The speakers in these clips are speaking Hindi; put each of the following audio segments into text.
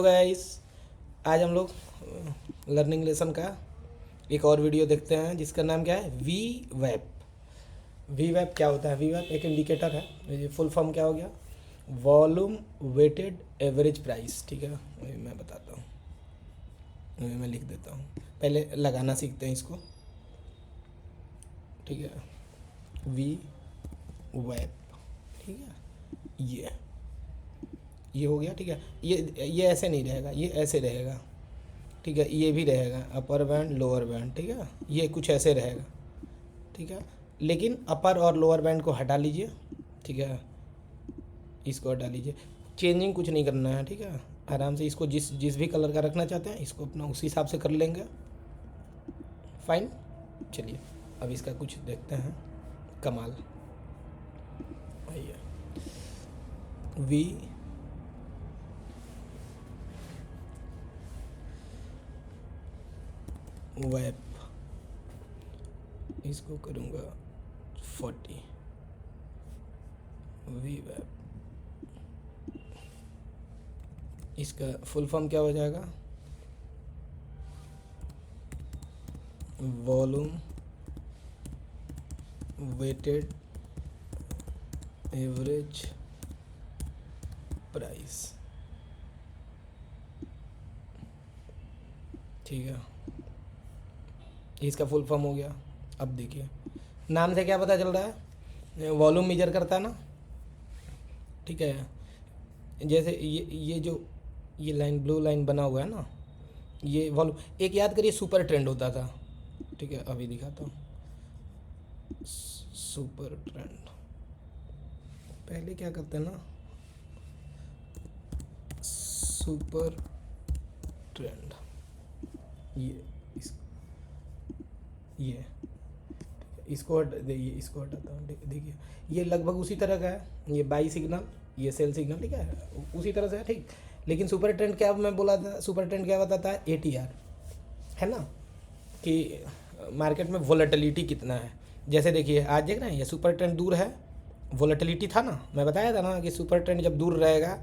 गाइस, आज हम लोग लर्निंग लेसन का एक और वीडियो देखते हैं जिसका नाम क्या है, वी वेब। वी वेब क्या होता है? वी वेब एक इंडिकेटर है। ये फुल फॉर्म क्या हो गया? Volume weighted average price. ठीक है, ये मैं बताता हूँ, ये मैं लिख देता हूँ। पहले लगाना सीखते हैं इसको। ठीक है, वी वेब। ठीक है, ये हो गया। ठीक है, ये ऐसे नहीं रहेगा, ये ऐसे रहेगा। ठीक है, ये भी रहेगा अपर बैंड लोअर बैंड। ठीक है, ये कुछ ऐसे रहेगा। ठीक है, लेकिन अपर और लोअर बैंड को हटा लीजिए। ठीक है, इसको हटा लीजिए, चेंजिंग कुछ नहीं करना है। ठीक है, आराम से इसको जिस जिस भी कलर का रखना चाहते हैं इसको अपना उसी हिसाब से कर लेंगे। फाइन, चलिए अब इसका कुछ देखते हैं कमाल। आइए, वी वेब, इसको करूँगा 40। वी वेब, इसका फुल फॉर्म क्या हो जाएगा? Volume weighted average price. ठीक है, इसका फुल फॉर्म हो गया। अब देखिए, नाम से क्या पता चल रहा है? वॉल्यूम मेजर करता है ना। ठीक है, जैसे ये जो ये लाइन, ब्लू लाइन बना हुआ है ना, ये वॉल्यूम। एक याद करिए, सुपर ट्रेंड होता था। ठीक है, अभी दिखाता हूँ। सुपर ट्रेंड, पहले क्या करते हैं ना, सुपर ट्रेंड, ये ये इसको देखिए, इसको हटाता हूँ। देखिए, ये लगभग उसी तरह का है। ये बाई सिग्नल, ये सेल सिग्नल। ठीक है, उसी तरह से है। ठीक, लेकिन सुपर ट्रेंड क्या मैं बोला था? सुपर ट्रेंड क्या बताता है? ATR है ना, कि मार्केट में वोलेटिलिटी कितना है। जैसे देखिए, आज देख रहे हैं ये सुपर ट्रेंड दूर है, वोलेटिलिटी था ना, मैं बताया था ना कि सुपर ट्रेंड जब दूर रहेगा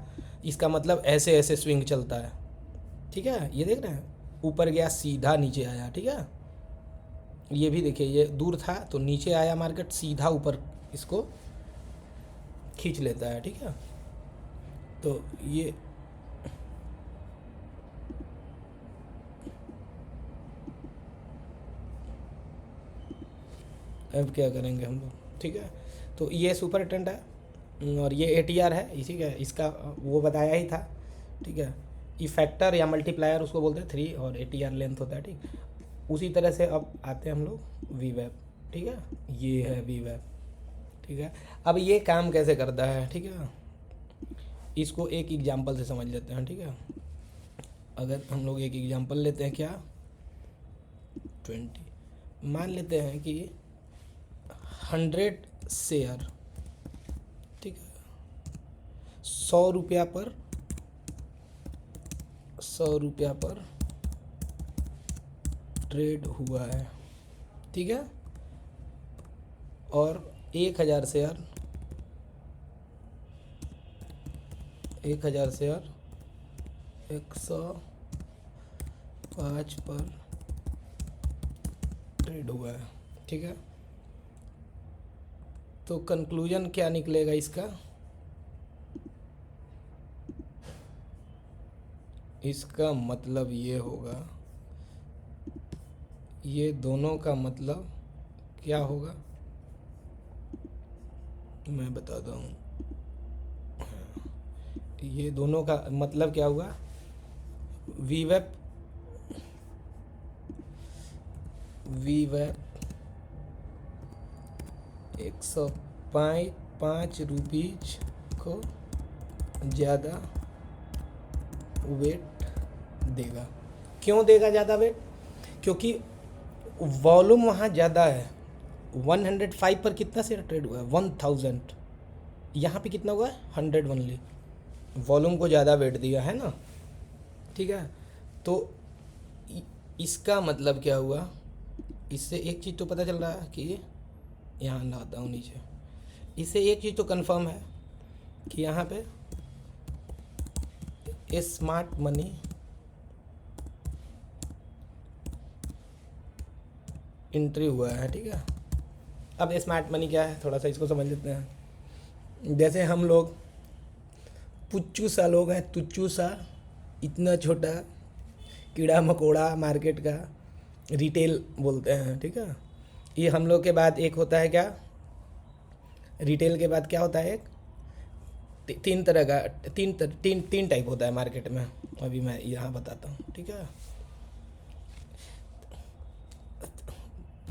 इसका मतलब ऐसे ऐसे स्विंग चलता है। ठीक है, ये देख रहे हैं, ऊपर गया सीधा नीचे आया। ठीक है, ये भी देखिए, ये दूर था तो नीचे आया मार्केट, सीधा ऊपर इसको खींच लेता है। ठीक है, तो ये अब क्या करेंगे हम लोग? ठीक है, तो ये सुपर ट्रेंड है और ये ATR है। इसी का इसका वो बताया ही था। ठीक है, इफेक्टर या मल्टीप्लायर उसको बोलते हैं 3, और ATR लेंथ होता है। ठीक, उसी तरह से अब आते हैं हम लोग वी वेब। ठीक है, ये है वी वेब। ठीक है, अब ये काम कैसे करता है? ठीक है, इसको एक एग्जांपल से समझ लेते हैं। ठीक है, अगर हम लोग एक एग्जांपल लेते हैं, क्या, 20, मान लेते हैं कि 100 शेयर। ठीक है, 100 रुपया पर, 100 रुपया पर ट्रेड हुआ है। ठीक है, और 1000 शेयर, 1000 शेयर 105 पर ट्रेड हुआ है। ठीक है, तो कंक्लूजन क्या निकलेगा इसका? इसका मतलब ये होगा, ये दोनों का मतलब क्या होगा मैं बताता हूँ। ये दोनों का मतलब क्या हुआ? V web, V web 105 rupees को ज़्यादा वेट देगा। क्यों देगा ज़्यादा वेट? क्योंकि वॉल्यूम वहाँ ज़्यादा है। 105 पर कितना शेयर ट्रेड हुआ है? 1000। यहाँ पे कितना हुआ है? 100 ओनली। वॉल्यूम को ज़्यादा वेट दिया है ना। ठीक है, तो इसका मतलब क्या हुआ? इससे एक चीज़ तो पता चल रहा है कि, यहाँ लाता हूँ नीचे, इससे एक चीज़ तो कंफर्म है कि यहाँ पे स्मार्ट मनी एंट्री हुआ है, ठीक है। अब स्मार्ट मनी क्या है, थोड़ा सा इसको समझ लेते हैं। जैसे हम लोग पुच्चू सा लोग हैं, तुच्चू सा, इतना छोटा कीड़ा मकोड़ा मार्केट का, रिटेल बोलते हैं, ठीक है। ये हम लोग के बाद एक होता है क्या, रिटेल के बाद क्या होता है, एक तीन तरह का, तीन टाइप होता है मार्केट में। अभी मैं यहाँ बताता हूँ, ठीक है।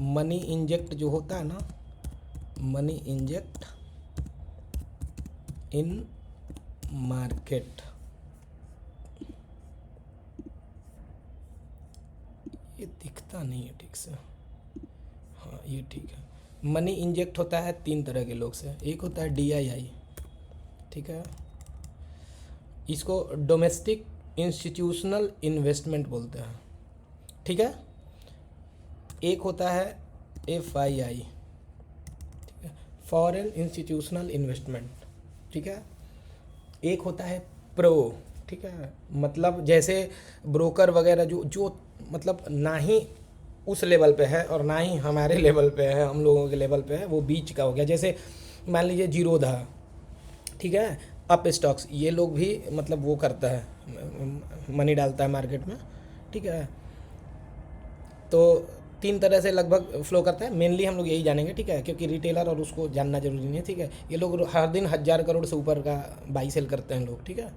मनी इंजेक्ट जो होता है ना, मनी इंजेक्ट इन मार्केट, ये दिखता नहीं है ठीक से, हाँ ये ठीक है। मनी इंजेक्ट होता है तीन तरह के लोग से, एक होता है डीआईआई, ठीक है, इसको डोमेस्टिक इंस्टीट्यूशनल इन्वेस्टमेंट बोलते हैं, ठीक है। एक होता है एफआईआई, ठीक है, फॉरेन इंस्टीट्यूशनल इन्वेस्टमेंट, ठीक है। एक होता है प्रो, ठीक है, मतलब जैसे ब्रोकर वगैरह जो जो मतलब ना ही उस लेवल पे है और ना ही हमारे लेवल पे है, हम लोगों के लेवल पे है, वो बीच का हो गया। जैसे मान लीजिए जीरोधा, ठीक है, अप स्टॉक्स, ये लोग भी मतलब वो करता है, मनी डालता है मार्केट में, ठीक है। तो तीन तरह से लगभग फ्लो करता है, मेनली हम लोग यही जानेंगे, ठीक है, क्योंकि रिटेलर और उसको जानना जरूरी नहीं है, ठीक है। ये लोग हर दिन 1000 करोड़ से ऊपर का बाई सेल करते हैं लोग, ठीक है।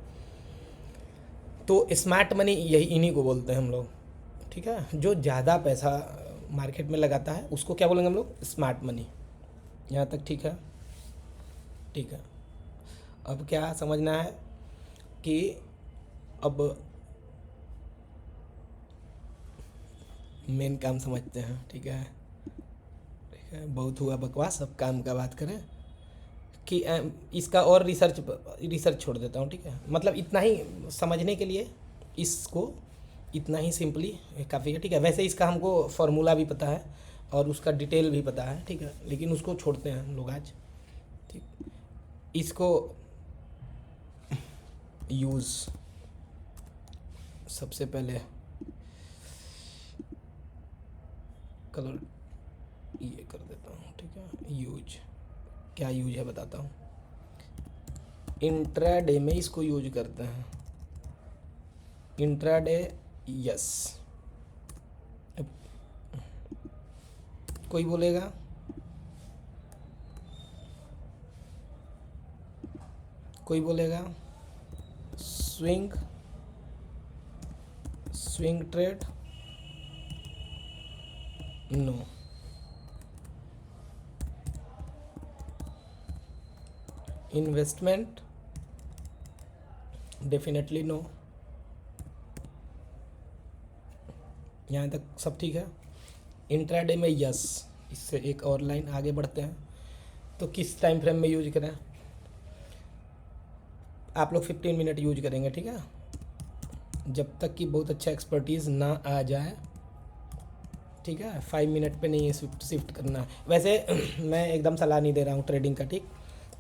तो स्मार्ट मनी यही इन्हीं को बोलते हैं हम लोग, ठीक है। जो ज़्यादा पैसा मार्केट में लगाता है उसको क्या बोलेंगे हम लोग, स्मार्ट मनी। यहाँ तक ठीक है, ठीक है। अब क्या समझना है कि अब मेन काम समझते हैं, ठीक है, ठीक है। बहुत हुआ बकवास, अब काम का बात करें कि इसका और रिसर्च छोड़ देता हूँ, ठीक है। मतलब इतना ही समझने के लिए इसको इतना ही सिंपली काफ़ी है, ठीक है। वैसे इसका हमको फार्मूला भी पता है और उसका डिटेल भी पता है, ठीक है, लेकिन उसको छोड़ते हैं हम लोग आज, ठीक। इसको यूज़ सबसे पहले कलर ये कर देता हूँ, ठीक है। यूज क्या यूज है बताता हूँ। इंट्राडे में इसको यूज करते हैं, इंट्राडे, यस। कोई बोलेगा swing trade, no. Investment, definitely no. यहाँ तक सब ठीक है। इंट्राडे में यस। इससे एक और लाइन आगे बढ़ते हैं, तो किस टाइम फ्रेम में यूज करें, आप लोग 15 मिनट यूज करेंगे, ठीक है, जब तक कि बहुत अच्छा एक्सपर्टीज़ ना आ जाए, ठीक है। 5 मिनट पे नहीं है शिफ्ट करना है। वैसे मैं एकदम सलाह नहीं दे रहा हूँ ट्रेडिंग का, ठीक।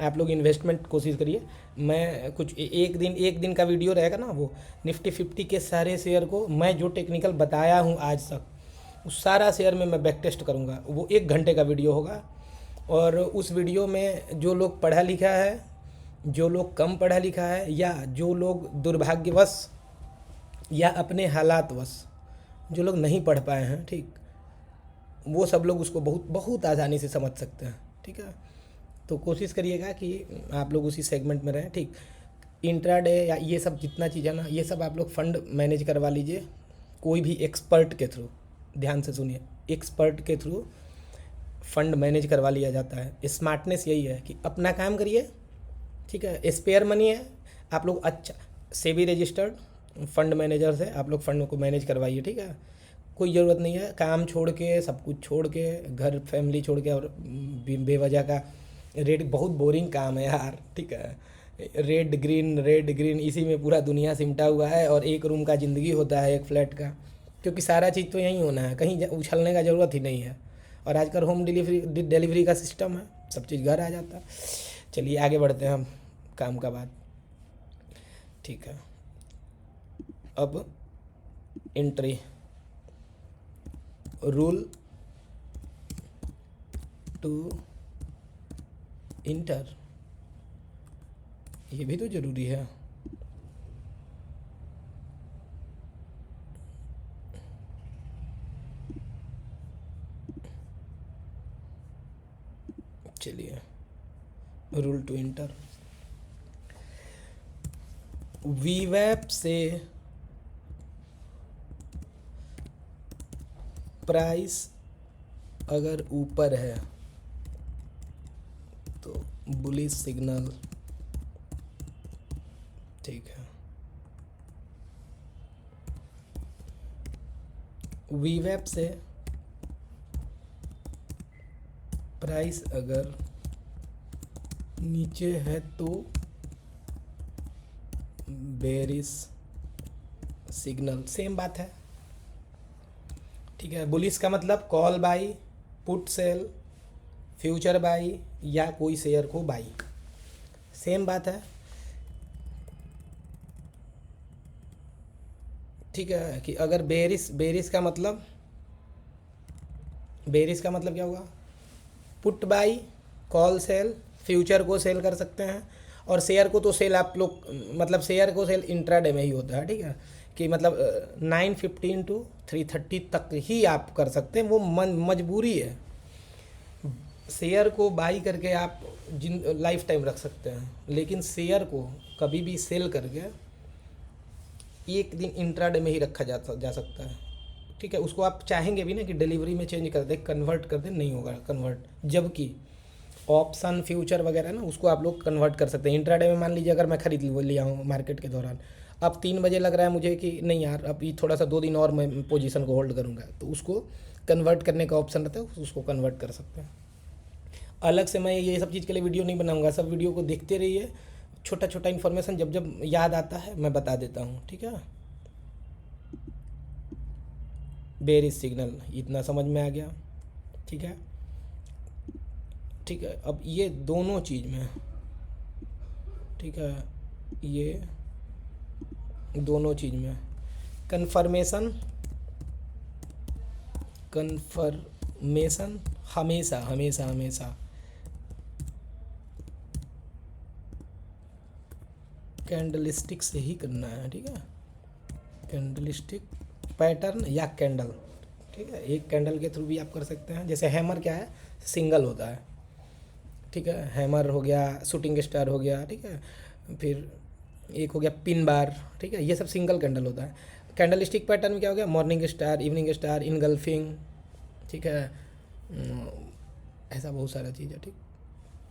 आप लोग इन्वेस्टमेंट कोशिश करिए। मैं कुछ एक दिन का वीडियो रहेगा ना, वो निफ्टी 50 के सारे शेयर को मैं जो टेक्निकल बताया हूँ आज तक, उस सारा शेयर में मैं बैक टेस्ट करूँगा। वो 1 घंटे का वीडियो होगा, और उस वीडियो में जो लोग पढ़ा लिखा है, जो लोग कम पढ़ा लिखा है, या जो लोग दुर्भाग्यवश या अपने हालातवश जो लोग नहीं पढ़ पाए हैं, ठीक, वो सब लोग उसको बहुत बहुत आसानी से समझ सकते हैं, ठीक है। तो कोशिश करिएगा कि आप लोग उसी सेगमेंट में रहें, ठीक। इंट्राडे या ये सब जितना चीज़ है ना, ये सब आप लोग फंड मैनेज करवा लीजिए कोई भी एक्सपर्ट के थ्रू। ध्यान से सुनिए, एक्सपर्ट के थ्रू फंड मैनेज करवा लिया जाता है। स्मार्टनेस यही है कि अपना काम करिए, ठीक है। स्पेयर मनी है, आप लोग अच्छा सेबी रजिस्टर्ड फंड मैनेजर से आप लोग फंड को मैनेज करवाइए, ठीक है। कोई ज़रूरत नहीं है काम छोड़ के, सब कुछ छोड़ के, घर फैमिली छोड़ के, और बेवजह का रेड, बहुत बोरिंग काम है यार, ठीक है। रेड ग्रीन इसी में पूरा दुनिया सिमटा हुआ है, और एक रूम का ज़िंदगी होता है एक फ्लैट का, क्योंकि सारा चीज़ तो यहीं होना है, कहीं उछलने का ज़रूरत ही नहीं है। और आजकल होम डिलीवरी का सिस्टम है, सब चीज़ घर आ जाता है। चलिए आगे बढ़ते हैं हम काम का बात, ठीक है। अब एंट्री रूल टू इंटर, ये भी तो जरूरी है। चलिए रूल टू इंटर, वीवेप से प्राइस अगर ऊपर है तो बुलिश सिग्नल, ठीक है। वीवेप से प्राइस अगर नीचे है तो बेरिश सिग्नल, सेम बात है, ठीक है। बुलिश का मतलब call by, put sell, future by या कोई शेयर को बाई, सेम बात है, ठीक है। कि अगर बेरिश का मतलब क्या हुआ, put by, call sell, future को सेल कर सकते हैं, और शेयर को तो सेल आप लोग मतलब शेयर को सेल इंट्राडे में ही होता है, ठीक है। कि मतलब 9:15 to 3:30 तक ही आप कर सकते हैं, वो मजबूरी है। शेयर को बाई करके आप लाइफ टाइम रख सकते हैं, लेकिन शेयर को कभी भी सेल करके एक दिन इंट्राडे में ही रखा जा सकता है, ठीक है। उसको आप चाहेंगे भी ना कि डिलीवरी में चेंज कर दे, कन्वर्ट कर दे, नहीं होगा कन्वर्ट। जबकि ऑप्शन फ्यूचर वगैरह ना, उसको आप लोग कन्वर्ट कर सकते हैं इंट्राडे में। मान लीजिए अगर मैं खरीद लिया हूँ मार्केट के दौरान, अब 3 बजे लग रहा है मुझे कि नहीं यार अब ये थोड़ा सा 2 दिन और मैं पोजीशन को होल्ड करूँगा, तो उसको कन्वर्ट करने का ऑप्शन रहता है, उसको कन्वर्ट कर सकते हैं। अलग से मैं ये सब चीज़ के लिए वीडियो नहीं बनाऊँगा, सब वीडियो को देखते रहिए, छोटा छोटा इन्फॉर्मेशन जब जब याद आता है मैं बता देता हूँ, ठीक है। बेरिश सिग्नल इतना समझ में आ गया, ठीक है, ठीक है। अब ये दोनों चीज़ में, ठीक है, ये दोनों चीज़ में कन्फर्मेशन हमेशा हमेशा हमेशा कैंडलस्टिक से ही करना है, ठीक है। कैंडलस्टिक पैटर्न या कैंडल, ठीक है। एक कैंडल के थ्रू भी आप कर सकते हैं। जैसे हैमर क्या है, सिंगल होता है, ठीक है। हैमर हो गया, शूटिंग स्टार हो गया, ठीक है। फिर एक हो गया पिन बार, ठीक है। ये सब सिंगल कैंडल होता है। कैंडल स्टिक पैटर्न में क्या हो गया, morning star, evening star, engulfing, ठीक है। ऐसा बहुत सारा चीज़ है, ठीक।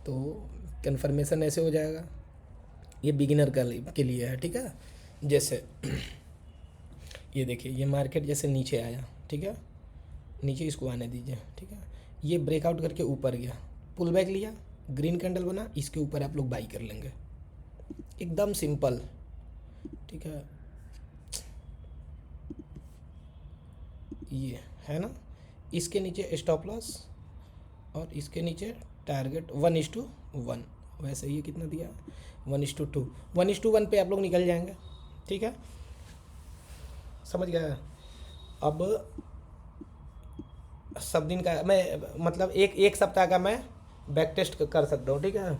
तो कन्फर्मेशन ऐसे हो जाएगा, ये बिगिनर के लिए है, ठीक है। जैसे ये देखिए, ये मार्केट जैसे नीचे आया, ठीक है, नीचे इसको आने दीजिए, ठीक है। ये ब्रेकआउट करके ऊपर गया, पुल बैक लिया, ग्रीन कैंडल बना, इसके ऊपर आप लोग बाई कर लेंगे, एकदम सिंपल, ठीक है। ये है ना, इसके नीचे स्टॉप लॉस और इसके नीचे टारगेट 1:1। वैसे ये कितना दिया, 1:2, 1:1 पे आप लोग निकल जाएंगे, ठीक है, समझ गया। अब सब दिन का मैं मतलब एक सप्ताह का मैं बैक टेस्ट कर सकता हूँ, ठीक है।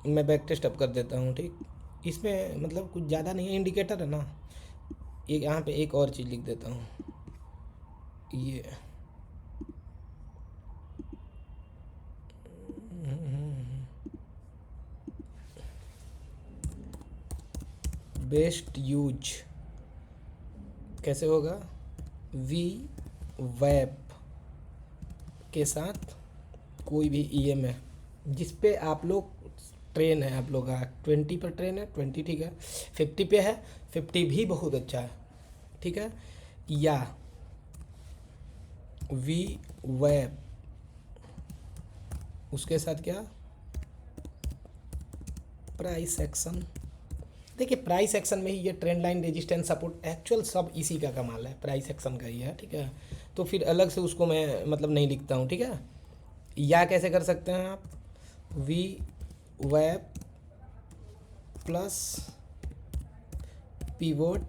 मैं बैक टेस्ट अब कर देता हूँ, ठीक। इसमें मतलब कुछ ज़्यादा नहीं है, इंडिकेटर है ना। एक यहाँ पे एक और चीज़ लिख देता हूँ, ये बेस्ट यूज कैसे होगा, वी वेब के साथ कोई भी EM है जिस पे आप लोग ट्रेन है, आप लोग का 20 पर ट्रेन है, 20 ठीक है, 50 पे है, 50 भी बहुत अच्छा है, ठीक है। या वी वेब उसके साथ क्या, प्राइस एक्शन। देखिए प्राइस एक्शन में ही ये trend line, resistance, support, actual सब इसी का कमाल है, प्राइस एक्शन का ही है, ठीक है। तो फिर अलग से उसको मैं मतलब नहीं लिखता हूँ, ठीक है। या कैसे कर सकते हैं आप, V web plus pivot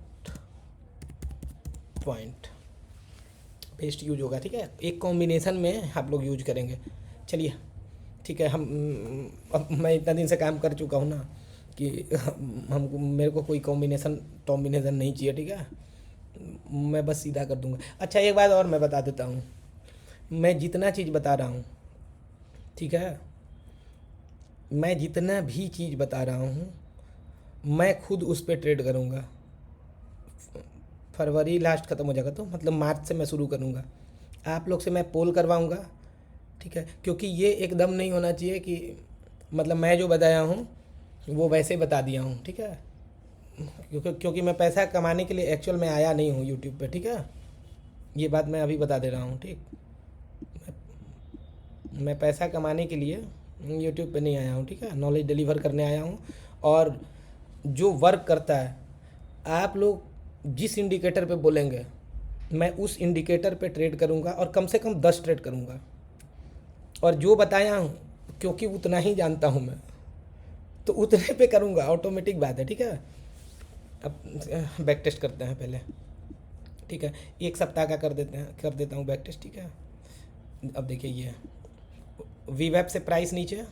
point पेस्ट यूज होगा, ठीक है। एक कॉम्बिनेशन में आप लोग यूज करेंगे। चलिए ठीक है, अब मैं इतना दिन से काम कर चुका हूँ ना कि हमको मेरे को कोई कॉम्बिनेशन नहीं चाहिए, ठीक है। मैं बस सीधा कर दूंगा। अच्छा एक बात और मैं बता देता हूँ, मैं जितना चीज़ बता रहा हूँ, ठीक है, मैं जितना भी चीज़ बता रहा हूँ मैं खुद उस पर ट्रेड करूँगा। फरवरी लास्ट ख़त्म हो जाएगा तो मतलब मार्च से मैं शुरू करूँगा। आप लोग से मैं पोल करवाऊँगा, ठीक है, क्योंकि ये एकदम नहीं होना चाहिए कि मतलब मैं जो बताया हूँ वो वैसे बता दिया हूँ, ठीक है। क्योंकि मैं पैसा कमाने के लिए एक्चुअल में आया नहीं हूँ यूट्यूब पे, ठीक है। ये बात मैं अभी बता दे रहा हूँ, ठीक। मैं पैसा कमाने के लिए यूट्यूब पे नहीं आया हूँ, ठीक है। नॉलेज डिलीवर करने आया हूँ। और जो वर्क करता है, आप लोग जिस इंडिकेटर पे बोलेंगे मैं उस इंडिकेटर पे ट्रेड करूँगा और कम से कम 10 ट्रेड करूँगा। और जो बताया हूँ क्योंकि उतना ही जानता हूँ मैं, तो उतने पे करूँगा, ऑटोमेटिक बात है, ठीक है। अब बैक टेस्ट करते हैं पहले, ठीक है। एक सप्ताह का कर देता हूँ बैक टेस्ट, ठीक है। अब देखिए ये वी वेब से प्राइस नीचे,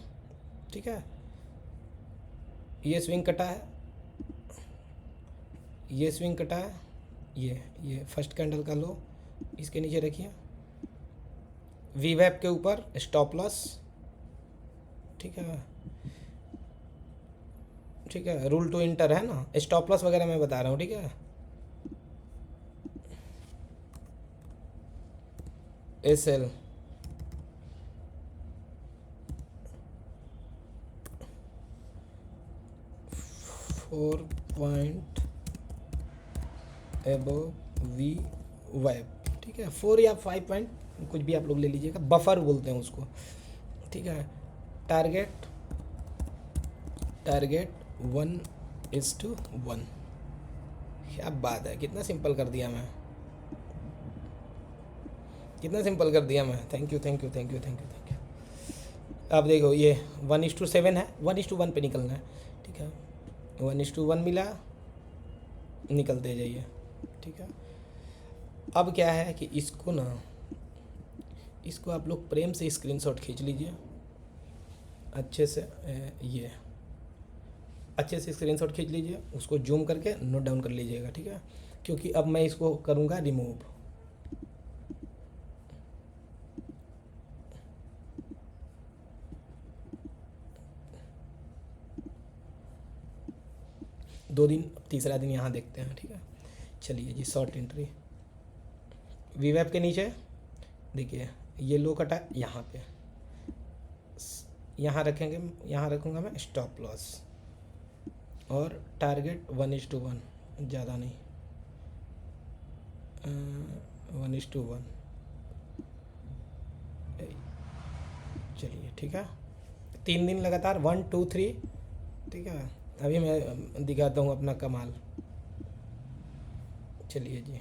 ठीक है। ये स्विंग कटा है, ये स्विंग कटा है, ये फर्स्ट कैंडल का लो इसके नीचे रखिए। वी वेब के ऊपर स्टॉप लॉस, ठीक है, ठीक है। रूल टू इंटर है ना, स्टॉप लॉस वगैरह मैं बता रहा हूँ, ठीक है। एस एल फोर पॉइंट एबो वी वेब, ठीक है। 4 या 5 पॉइंट कुछ भी आप लोग ले लीजिएगा, बफर बोलते हैं उसको, ठीक है। टारगेट 1:1। क्या बात है, कितना सिंपल कर दिया मैं, कितना सिंपल कर दिया मैं। Thank you thank you thank you thank you thank you. अब देखो ये 1:7 है, 1:1 पे निकलना है, ठीक है। 1:1 मिला, निकलते जाइए, ठीक है। अब क्या है कि इसको आप लोग प्रेम से स्क्रीनशॉट खींच लीजिए अच्छे से, ये अच्छे से स्क्रीनशॉट खींच लीजिए, उसको जूम करके नोट डाउन कर लीजिएगा, ठीक है। क्योंकि अब मैं इसको करूँगा रिमूव। दो दिन, तीसरा दिन यहाँ देखते हैं, ठीक है। चलिए जी, शॉर्ट एंट्री वी वेब के नीचे देखिए, ये लो कटा यहाँ पे, यहाँ रखेंगे, यहाँ रखूँगा मैं स्टॉप लॉस और टारगेट 1:1, ज़्यादा नहीं, 1:1। चलिए ठीक है, 3 दिन लगातार 1 2 3, ठीक है। अभी मैं दिखाता हूँ अपना कमाल। चलिए जी,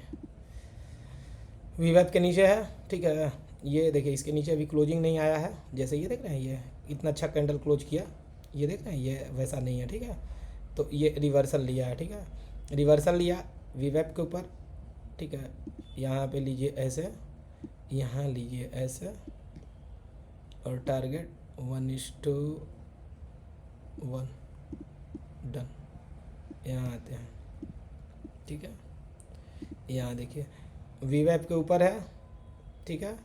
वी वेब के नीचे है, ठीक है। ये देखिए इसके नीचे अभी क्लोजिंग नहीं आया है, जैसे ये देख रहे हैं, ये इतना अच्छा कैंडल क्लोज किया, ये देख रहे हैं, ये वैसा नहीं है, ठीक है। तो ये रिवर्सल लिया है, ठीक है। रिवर्सल लिया वी वेब के ऊपर, ठीक है। यहाँ पे लीजिए ऐसे, यहाँ लीजिए ऐसे, और टारगेट 1:1 डन। यहाँ आते हैं, ठीक है। यहाँ देखिए वी वेब के ऊपर है, ठीक है।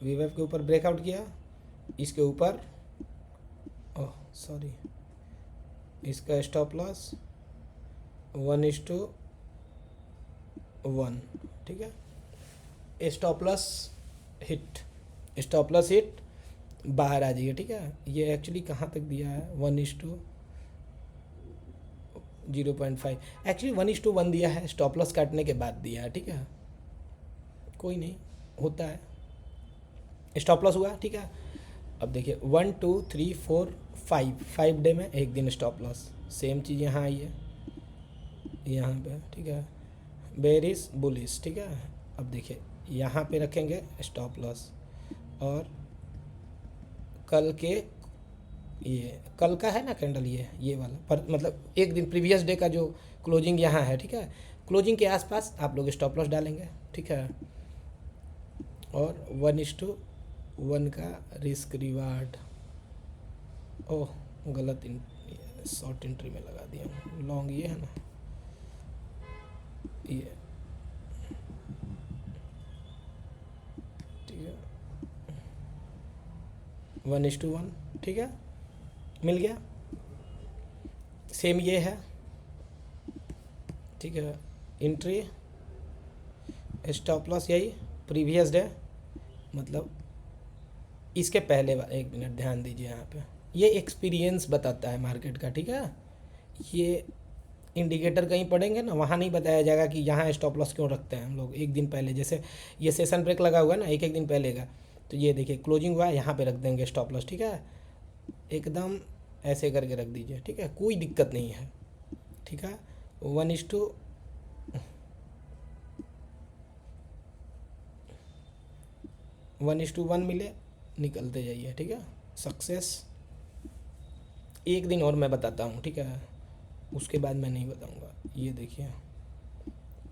वी वेब के ऊपर ब्रेकआउट किया, इसके ऊपर, ओह सॉरी, इसका स्टॉप लॉस 1:1, ठीक है। Stop loss hit, stop loss hit, बाहर आ जाइए, ठीक है। ये एक्चुअली कहाँ तक दिया है, 1:0.5, एक्चुअली 1:1 दिया है, स्टॉप लॉस काटने के बाद दिया है, ठीक है। कोई नहीं, होता है, स्टॉप लॉस हुआ, ठीक है। अब देखिए 1 2 3 4 5 डे में एक दिन स्टॉप लॉस, सेम चीज़ यहाँ आई है, यहाँ पे, ठीक है। बेरिश बुलिश, ठीक है। अब देखिए यहाँ पे रखेंगे स्टॉप लॉस, और कल के ये कल का है ना कैंडल, ये वाला, पर मतलब एक दिन प्रीवियस डे का जो क्लोजिंग यहाँ है, ठीक है, क्लोजिंग के आसपास आप लोग स्टॉप लॉस डालेंगे, ठीक है। और 1:1 का रिस्क रिवार्ड, ओह गलत शॉर्ट एंट्री में लगा दिया, लॉन्ग ये है ना, ये ठीक है, 1:1, ठीक है, मिल गया। सेम ये है, ठीक है, एंट्री स्टॉप लॉस यही प्रीवियस डे, मतलब इसके पहले एक मिनट ध्यान दीजिए यहाँ पे, ये एक्सपीरियंस बताता है मार्केट का, ठीक है। ये इंडिकेटर कहीं पढ़ेंगे ना, वहाँ नहीं बताया जाएगा कि यहाँ स्टॉप लॉस क्यों रखते हैं हम लोग एक दिन पहले, जैसे ये सेशन ब्रेक लगा हुआ है ना एक एक दिन पहले का, तो ये देखिए क्लोजिंग हुआ है, यहाँ पे रख देंगे स्टॉप लॉस, ठीक है, एकदम ऐसे करके रख दीजिए, ठीक है, कोई दिक्कत नहीं है, ठीक है। 1:1 मिले, निकलते जाइए, ठीक है, सक्सेस। एक दिन और मैं बताता हूँ, ठीक है, उसके बाद मैं नहीं बताऊँगा। ये देखिए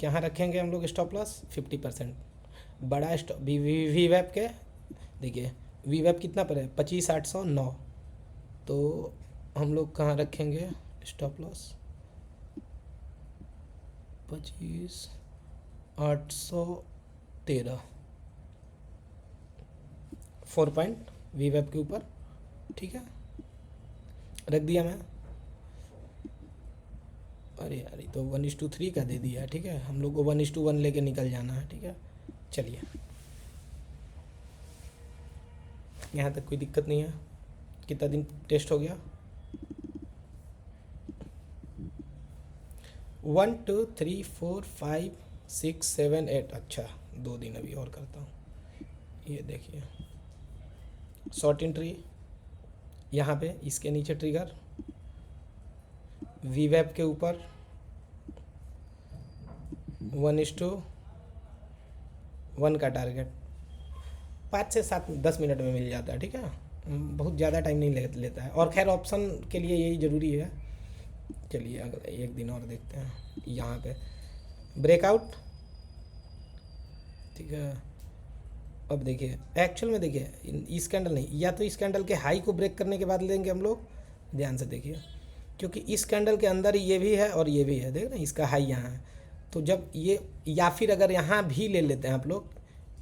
कहाँ रखेंगे हम लोग स्टॉप लॉस, 50%, बड़ा स्टॉप वी वेब के, देखिए वी वेब कितना पर है, 25,809, तो हम लोग कहाँ रखेंगे stop loss, 25,813, 4 point V web के ऊपर, ठीक है, रख दिया मैं। अरे यार तो 1:3 का दे दिया, ठीक है, हम लोग को 1:1 लेके निकल जाना है, ठीक है। चलिए यहाँ तक कोई दिक्कत नहीं है। कितना दिन टेस्ट हो गया, 1 2 3 4 5 6 7 8, अच्छा 2 दिन अभी और करता हूँ। ये देखिए शॉर्ट एंट्री यहाँ पे, इसके नीचे ट्रिगर, वी वेब के ऊपर 1:1 का टारगेट, 5 से 7 10 मिनट में मिल जाता है, ठीक है, बहुत ज़्यादा टाइम नहीं लेता है, और खैर ऑप्शन के लिए यही ज़रूरी है। चलिए अगला एक दिन और देखते हैं, यहाँ पे ब्रेकआउट, ठीक है। अब देखिए एक्चुअल में देखिए इस कैंडल नहीं, या तो इस कैंडल के हाई को ब्रेक करने के बाद लेंगे हम लोग, ध्यान से देखिए, क्योंकि इस कैंडल के अंदर ये भी है और ये भी है, देख ना इसका हाई यहाँ है, तो जब ये, या फिर अगर यहाँ भी ले लेते हैं आप लोग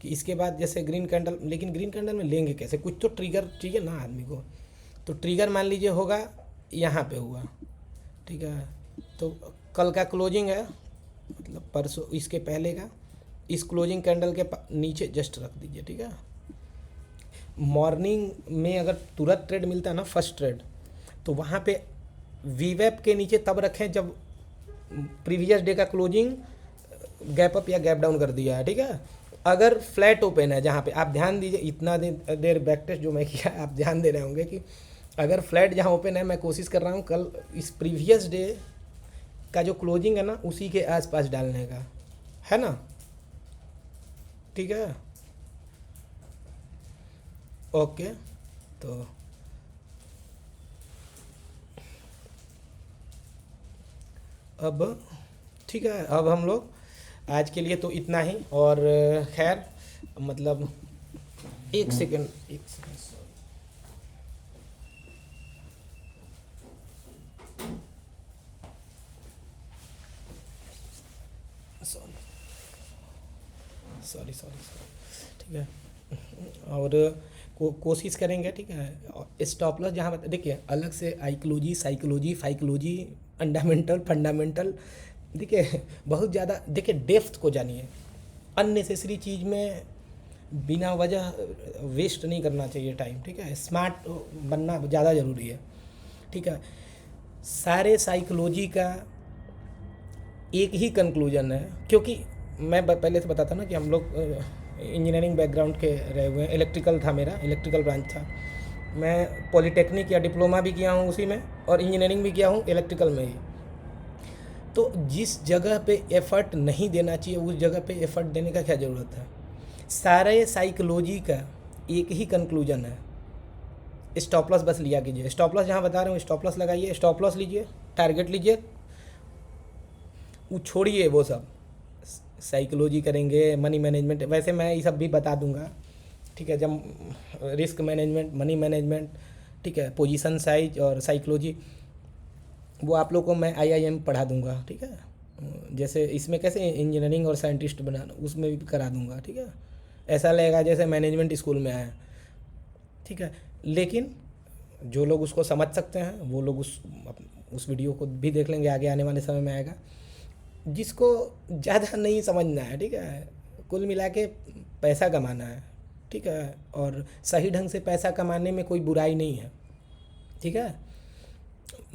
कि इसके बाद जैसे ग्रीन कैंडल, लेकिन ग्रीन कैंडल में लेंगे कैसे, कुछ तो ट्रिगर चाहिए ना आदमी को, तो ट्रिगर मान लीजिए होगा यहाँ पे हुआ, ठीक है, तो कल का क्लोजिंग है, मतलब परसों इसके पहले का, इस क्लोजिंग कैंडल के नीचे जस्ट रख दीजिए, ठीक है। मॉर्निंग में अगर तुरंत ट्रेड मिलता है ना, फर्स्ट ट्रेड, तो वहाँ पे वी वेब के नीचे तब रखें जब प्रीवियस डे का क्लोजिंग गैप अप या गैप डाउन कर दिया है, ठीक है। अगर फ्लैट ओपन है, जहाँ पे आप ध्यान दीजिए, इतना देर बैक टेस्ट जो मैं किया आप ध्यान दे रहे होंगे कि अगर फ्लैट जहाँ ओपन है, मैं कोशिश कर रहा हूँ कल इस प्रीवियस डे का जो क्लोजिंग है ना उसी के आसपास डालने का, है ना, ठीक है, ओके। तो अब ठीक है, अब हम लोग आज के लिए तो इतना ही, और खैर मतलब एक सेकेंड सॉरी, ठीक है, और कोशिश करेंगे, ठीक है। स्टॉप लॉस जहाँ देखिए अलग से आइकोलॉजी, साइकोलॉजी, फाइकोलॉजी, फंडामेंटल, देखिए बहुत ज़्यादा, देखिए डेप्थ को जानिए, अननेसेसरी चीज़ में बिना वजह वेस्ट नहीं करना चाहिए टाइम, ठीक है, स्मार्ट बनना ज़्यादा ज़रूरी है, ठीक है। सारे साइकोलॉजी का एक ही कंक्लूजन है, क्योंकि मैं पहले से बताता ना कि हम लोग इंजीनियरिंग बैकग्राउंड के रहे हुए हैं, इलेक्ट्रिकल था मेरा, इलेक्ट्रिकल ब्रांच था, मैं पॉलिटेक्निक या डिप्लोमा भी किया हूँ उसी में, और इंजीनियरिंग भी किया हूँ इलेक्ट्रिकल में ही। तो जिस जगह पे एफ़र्ट नहीं देना चाहिए उस जगह पे एफ़र्ट देने का क्या ज़रूरत है। सारे साइकोलॉजी का एक ही कंक्लूजन है, स्टॉप लॉस बस लिया कीजिए, स्टॉप लॉस जहाँ बता रहा हूँ स्टॉप लॉस लगाइए, स्टॉप लॉस लीजिए, टारगेट लीजिए, वो छोड़िए वो सब साइकोलॉजी करेंगे, मनी मैनेजमेंट वैसे मैं ये सब भी बता दूंगा, ठीक है, जब रिस्क मैनेजमेंट, मनी मैनेजमेंट, ठीक है, पोजीशन साइज और साइकोलॉजी वो आप लोग को मैं आईआईएम पढ़ा दूंगा, ठीक है, जैसे इसमें कैसे इंजीनियरिंग और साइंटिस्ट बनाना उसमें भी करा दूंगा, ठीक है, ऐसा लगेगा जैसे मैनेजमेंट स्कूल में आया, ठीक है। लेकिन जो लोग उसको समझ सकते हैं वो लोग उस वीडियो को भी देख लेंगे, आगे आने वाले समय में आएगा। जिसको ज़्यादा नहीं समझना है, ठीक है, कुल मिला के पैसा कमाना है, ठीक है, और सही ढंग से पैसा कमाने में कोई बुराई नहीं है, ठीक है।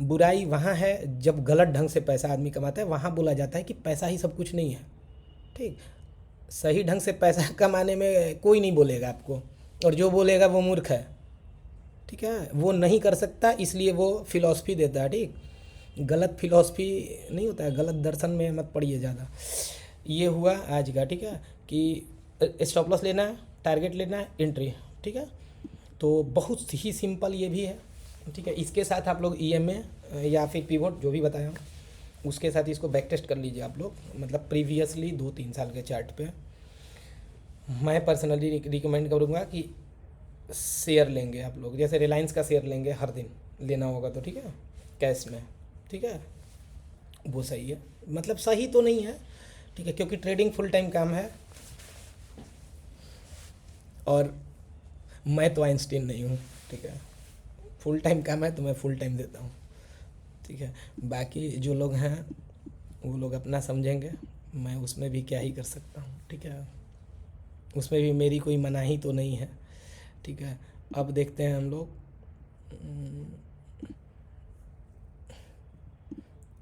बुराई वहाँ है जब गलत ढंग से पैसा आदमी कमाता है, वहाँ बोला जाता है कि पैसा ही सब कुछ नहीं है, ठीक। सही ढंग से पैसा कमाने में कोई नहीं बोलेगा आपको, और जो बोलेगा वो मूर्ख है, ठीक है, वो नहीं कर सकता इसलिए वो फिलॉसफी देता है, ठीक। गलत फिलॉसफी नहीं होता है, गलत दर्शन में मत पड़िए ज़्यादा। ये हुआ आज का, ठीक है, कि स्टॉप लॉस लेना है, टारगेट लेना है, एंट्री, ठीक है। तो बहुत ही सिंपल ये भी है, ठीक है। इसके साथ आप लोग ईएमए या फिर पिवोट जो भी बताया हूँ उसके साथ इसको बैक टेस्ट कर लीजिए आप लोग, मतलब प्रीवियसली 2-3 साल के चार्ट पे। मैं पर्सनली रिकमेंड करूँगा कि शेयर लेंगे आप लोग, जैसे रिलायंस का शेयर लेंगे, हर दिन लेना होगा तो, ठीक है, कैश में, ठीक है, वो सही है, मतलब सही तो नहीं है, ठीक है, क्योंकि ट्रेडिंग फुल टाइम काम है और मैं तो आइंस्टीन नहीं हूँ, ठीक है, फुल टाइम काम है तो मैं फुल टाइम देता हूँ, ठीक है। बाकी जो लोग हैं वो लोग अपना समझेंगे, मैं उसमें भी क्या ही कर सकता हूँ, ठीक है, उसमें भी मेरी कोई मनाही तो नहीं है, ठीक है। अब देखते हैं हम लोग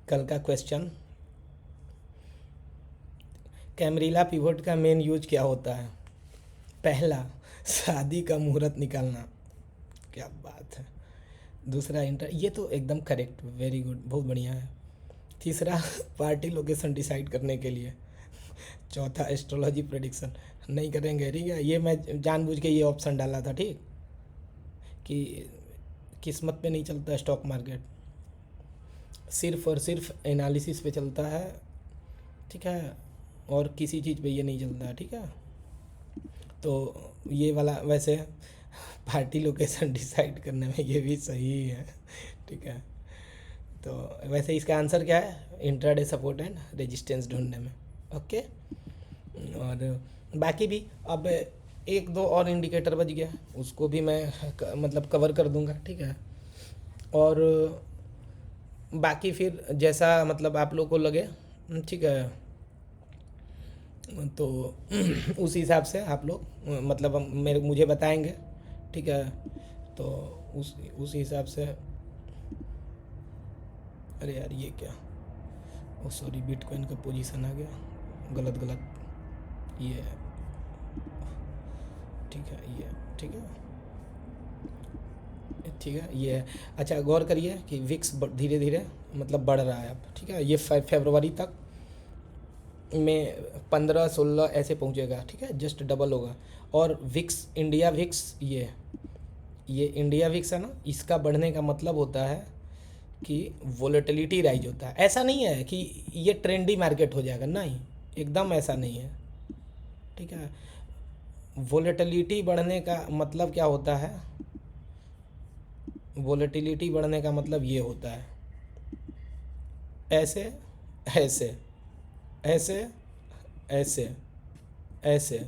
कल का क्वेश्चन, कैमरिला पिवोट का मेन यूज क्या होता है? पहला, शादी का मुहूर्त निकालना, क्या बात है। दूसरा, ये तो एकदम करेक्ट, वेरी गुड, बहुत बढ़िया है। तीसरा, पार्टी लोकेशन डिसाइड करने के लिए। चौथा, एस्ट्रोलॉजी प्रेडिक्शन नहीं करेंगे, ठीक है, ये मैं जानबूझ के ये ऑप्शन डाला था, ठीक, कि किस्मत पे नहीं चलता स्टॉक मार्केट, सिर्फ और सिर्फ एनालिसिस पे चलता है, ठीक है, और किसी चीज़ पे ये नहीं चलता, ठीक है। तो ये वाला वैसे पार्टी लोकेशन डिसाइड करने में ये भी सही है, ठीक है। तो वैसे इसका आंसर क्या है? इंट्राडे सपोर्ट एंड रेजिस्टेंस ढूंढने में, ओके। और बाकी भी अब 1-2 और इंडिकेटर बच गया, उसको भी मैं मतलब कवर कर दूंगा, ठीक है। और बाकी फिर जैसा मतलब आप लोग को लगे, ठीक है, तो उस हिसाब से आप लोग मतलब मुझे बताएंगे, ठीक है। तो उस हिसाब से, अरे यार ये क्या, ओ सॉरी, बिटकॉइन का पोजीशन आ गया गलत, ये ठीक है, ये ठीक है, ठीक है, ये है। अच्छा, गौर करिए कि विक्स धीरे धीरे मतलब बढ़ रहा है अब, ठीक है, ये फरवरी तक में 15-16 ऐसे पहुंचेगा, ठीक है, जस्ट डबल होगा। और विक्स, इंडिया विक्स, ये इंडिया विक्स है ना, इसका बढ़ने का मतलब होता है कि वोलेटिलिटी राइज होता है। ऐसा नहीं है कि ये ट्रेंडी मार्केट हो जाएगा, नहीं, एकदम ऐसा नहीं है, ठीक है। वोलेटिलिटी बढ़ने का मतलब क्या होता है? वोलेटिलिटी बढ़ने का मतलब ये होता है, ऐसे ऐसे ऐसे ऐसे ऐसे,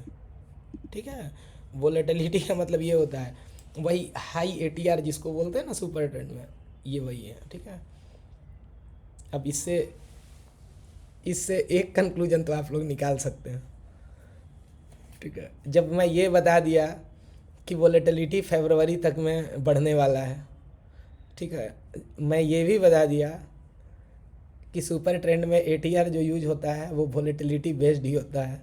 ठीक है। वोलेटिलिटी का मतलब ये होता है, वही हाई एटीआर जिसको बोलते हैं ना सुपर ट्रेंड में, ये वही है, ठीक है। अब इससे एक कंक्लूजन तो आप लोग निकाल सकते हैं, ठीक है। जब मैं ये बता दिया कि वोलेटिलिटी फरवरी तक में बढ़ने वाला है, ठीक है, मैं ये भी बता दिया कि सुपर ट्रेंड में एटीआर जो यूज होता है वो वोलेटिलिटी बेस्ड ही होता है,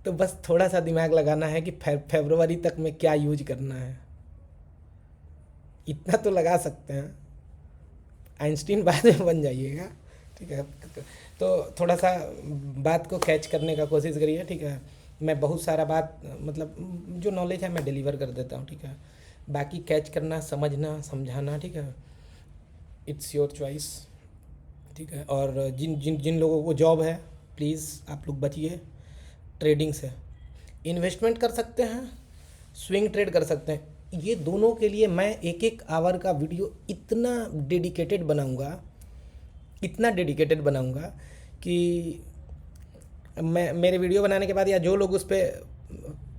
तो बस थोड़ा सा दिमाग लगाना है कि फरवरी तक में क्या यूज करना है, इतना तो लगा सकते हैं। आइंस्टीन बाद में बन जाइएगा, ठीक है। तो थोड़ा सा बात को कैच करने का कोशिश करिए, ठीक है। मैं बहुत सारा बात मतलब जो नॉलेज है मैं डिलीवर कर देता हूँ, ठीक है। बाकी कैच करना, समझना, समझाना, ठीक है, इट्स योर चॉइस, ठीक है। और जिन जिन जिन लोगों को जॉब है, प्लीज़ आप लोग बचिए ट्रेडिंग से। इन्वेस्टमेंट कर सकते हैं, स्विंग ट्रेड कर सकते हैं, ये दोनों के लिए मैं एक एक आवर का वीडियो इतना डेडिकेटेड बनाऊंगा, इतना डेडिकेटेड बनाऊंगा कि मैं मेरे वीडियो बनाने के बाद या जो लोग उस पर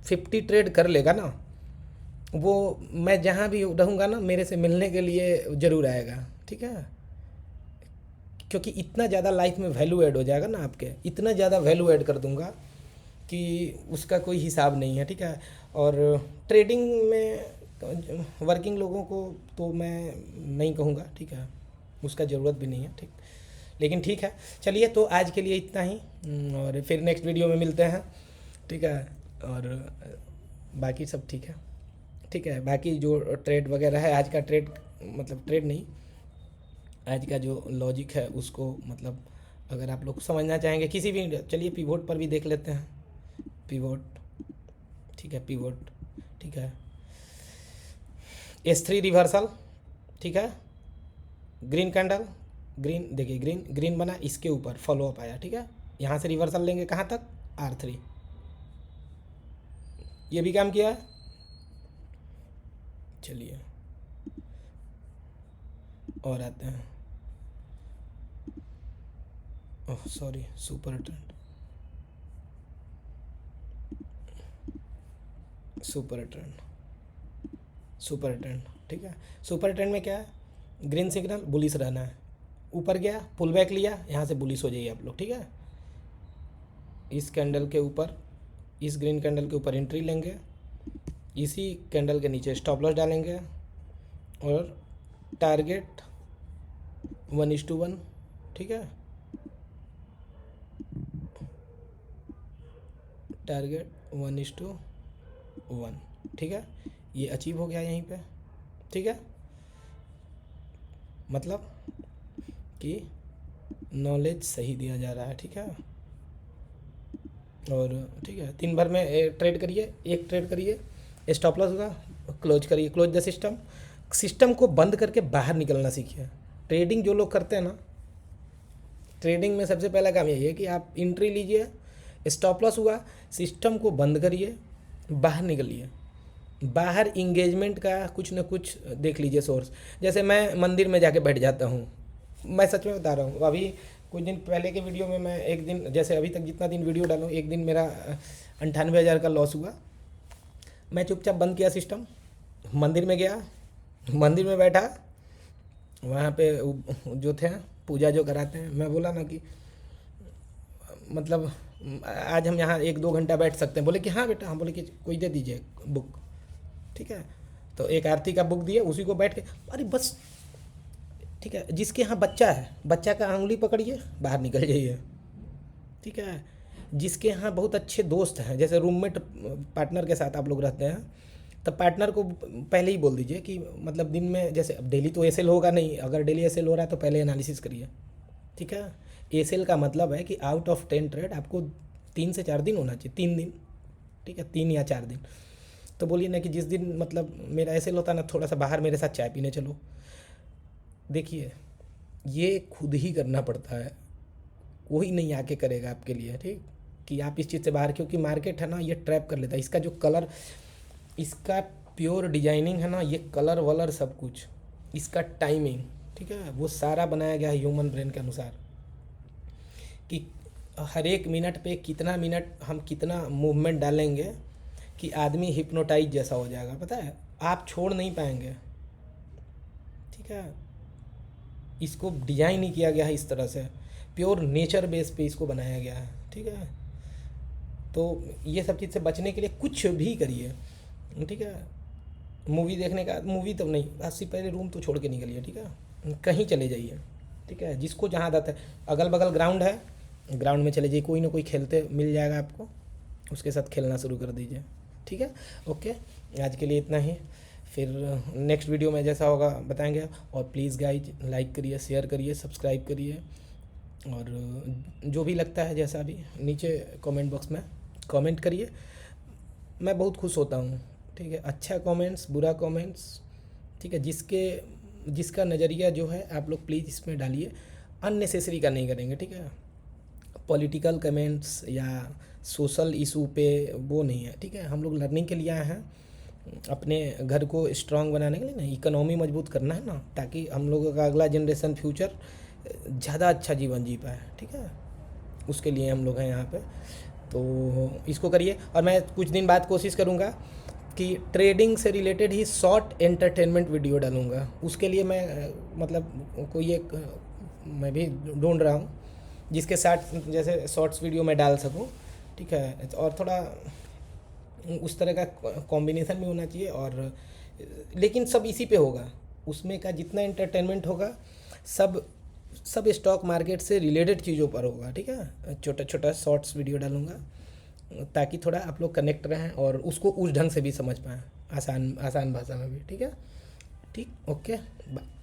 50 ट्रेड कर लेगा ना, वो मैं जहाँ भी रहूँगा ना, मेरे से मिलने के लिए ज़रूर आएगा, ठीक है। क्योंकि इतना ज़्यादा लाइफ में वैल्यू ऐड हो जाएगा ना आपके, इतना ज़्यादा वैल्यू ऐड कर दूंगा कि उसका कोई हिसाब नहीं है, ठीक है। और ट्रेडिंग में वर्किंग लोगों को तो मैं नहीं कहूँगा, ठीक है, उसका ज़रूरत भी नहीं है, ठीक। लेकिन ठीक है, चलिए, तो आज के लिए इतना ही, और फिर नेक्स्ट वीडियो में मिलते हैं, ठीक है। और बाकी सब ठीक है, ठीक है। बाकी जो ट्रेड वगैरह है, आज का ट्रेड मतलब ट्रेड नहीं, आज का जो लॉजिक है उसको, मतलब अगर आप लोग समझना चाहेंगे किसी भी, चलिए पिवोट पर भी देख लेते हैं, पिवोट, ठीक है, पिवोट, ठीक है, S3 रिवर्सल, ठीक है, ग्रीन कैंडल, ग्रीन, देखिए ग्रीन ग्रीन बना, इसके ऊपर फॉलो अप आया, ठीक है, यहाँ से रिवर्सल लेंगे कहाँ तक, R3, ये भी काम किया है। चलिए और आते हैं, oh sorry, super trend, super trend, super trend, ठीक है। सुपर ट्रेंड में क्या है, ग्रीन सिग्नल, बुलिश रहना है, ऊपर गया, पुल बैक लिया, यहाँ से बुलिश हो जाइए आप लोग, ठीक है। इस कैंडल के ऊपर, इस ग्रीन कैंडल के ऊपर एंट्री लेंगे, इसी कैंडल के नीचे स्टॉप लॉस डालेंगे, और टारगेट 1:1, ठीक है, टारगेट 1:1, ठीक है, ये अचीव हो गया यहीं पे, ठीक है। मतलब कि नॉलेज सही दिया जा रहा है, ठीक है। और ठीक है, दिन भर में ट्रेड करिए, एक ट्रेड करिए, स्टॉप लॉस होगा, क्लोज करिए, क्लोज द सिस्टम, सिस्टम को बंद करके बाहर निकलना सीखिए। ट्रेडिंग जो लोग करते हैं ना, ट्रेडिंग में सबसे पहला काम यही है कि आप एंट्री लीजिए, स्टॉप लॉस हुआ, सिस्टम को बंद करिए, बाहर निकलिए, बाहर इंगेजमेंट का कुछ ना कुछ देख लीजिए सोर्स। जैसे मैं मंदिर में जाके बैठ जाता हूँ, मैं सच में बता रहा हूँ, अभी कुछ दिन पहले के वीडियो में मैं एक दिन, जैसे अभी तक जितना दिन वीडियो डालूँ, एक दिन मेरा 98,000 का लॉस हुआ, मैं चुपचाप बंद किया सिस्टम, मंदिर में गया, मंदिर में बैठा, वहाँ पे जो थे पूजा जो कराते हैं, मैं बोला ना कि मतलब आज हम यहाँ 1-2 घंटा बैठ सकते हैं, बोले कि हाँ बेटा, हम बोले कि कोई दे दीजिए बुक, ठीक है। तो एक आरती का बुक दिए, उसी को बैठ के, अरे बस, ठीक है, जिसके यहाँ बच्चा है, बच्चा का उंगली पकड़िए, बाहर निकल जाइए, ठीक है। जिसके यहाँ बहुत अच्छे दोस्त हैं, जैसे रूममेट पार्टनर के साथ आप लोग रहते हैं, तब पार्टनर को पहले ही बोल दीजिए कि मतलब दिन में, जैसे अब डेली तो एसएल होगा नहीं, अगर डेली एसएल हो रहा है तो पहले एनालिसिस करिए, ठीक है। एसएल का मतलब है कि आउट ऑफ 10 ट्रेड आपको 3 से 4 दिन होना चाहिए, 3 दिन, ठीक है, 3 या 4 दिन। तो बोलिए ना कि जिस दिन मतलब मेरा एसएल होता है ना, थोड़ा सा बाहर मेरे साथ चाय पीने चलो। देखिए, ये खुद ही करना पड़ता है, कोई नहीं आके करेगा आपके लिए, ठीक, कि आप इस चीज़ से बाहर, क्योंकि मार्केट है ना, ये ट्रैप कर लेता है। इसका जो कलर, इसका प्योर डिजाइनिंग है ना, ये कलर वलर सब कुछ, इसका टाइमिंग, ठीक है, वो सारा बनाया गया है ह्यूमन ब्रेन के अनुसार, कि हर एक मिनट पे कितना मिनट हम कितना मूवमेंट डालेंगे कि आदमी हिप्नोटाइज जैसा हो जाएगा, पता है, आप छोड़ नहीं पाएंगे, ठीक है। इसको डिजाइन ही किया गया है इस तरह से, प्योर नेचर बेस पे इसको बनाया गया है, ठीक है। तो ये सब चीज़ से बचने के लिए कुछ भी करिए, ठीक है। मूवी देखने का, मूवी तो नहीं, आज से पहले रूम तो छोड़ के निकलिए, ठीक है, कहीं चले जाइए, ठीक है, जिसको जहाँ आदत है, अगल बगल ग्राउंड है, ग्राउंड में चले जाइए, कोई ना कोई खेलते मिल जाएगा आपको, उसके साथ खेलना शुरू कर दीजिए, ठीक है। ओके, आज के लिए इतना ही, फिर नेक्स्ट वीडियो में जैसा होगा बताएंगे। और प्लीज़ गाइज, लाइक करिए, शेयर करिए, सब्सक्राइब करिए, और जो भी लगता है जैसा भी, नीचे कमेंट बॉक्स में कमेंट करिए। मैं बहुत खुश होता हूँ ठीक है, अच्छा कमेंट्स, बुरा कमेंट्स, ठीक है, जिसका नज़रिया जो है आप लोग प्लीज़ इसमें डालिए, अननेसेसरी का नहीं करेंगे, ठीक है। पॉलिटिकल कमेंट्स या सोशल इशू पे वो नहीं है, ठीक है। हम लोग लर्निंग के लिए आए हैं, अपने घर को स्ट्रांग बनाने के लिए ना, इकोनॉमी मजबूत करना है ना, ताकि हम लोगों का अगला जनरेशन फ्यूचर ज़्यादा अच्छा जीवन जी पाए, ठीक है। उसके लिए हम लोग हैं यहाँ पे, तो इसको करिए। और मैं कुछ दिन बाद कोशिश करूँगा कि ट्रेडिंग से रिलेटेड ही शॉर्ट एंटरटेनमेंट वीडियो डालूँगा। उसके लिए मैं मतलब कोई एक मैं भी ढूंढ रहा हूँ जिसके साथ जैसे शॉर्ट्स वीडियो मैं डाल सकूँ, ठीक है। और थोड़ा उस तरह का कॉम्बिनेशन भी होना चाहिए, और लेकिन सब इसी पे होगा, उसमें का जितना एंटरटेनमेंट होगा सब सब स्टॉक मार्केट से रिलेटेड चीज़ों पर होगा, ठीक है। छोटा छोटा शॉर्ट्स वीडियो डालूंगा ताकि थोड़ा आप लोग कनेक्ट रहें और उसको उस ढंग से भी समझ पाएँ, आसान आसान भाषा में भी, ठीक है। ठीक, ओके, बाय।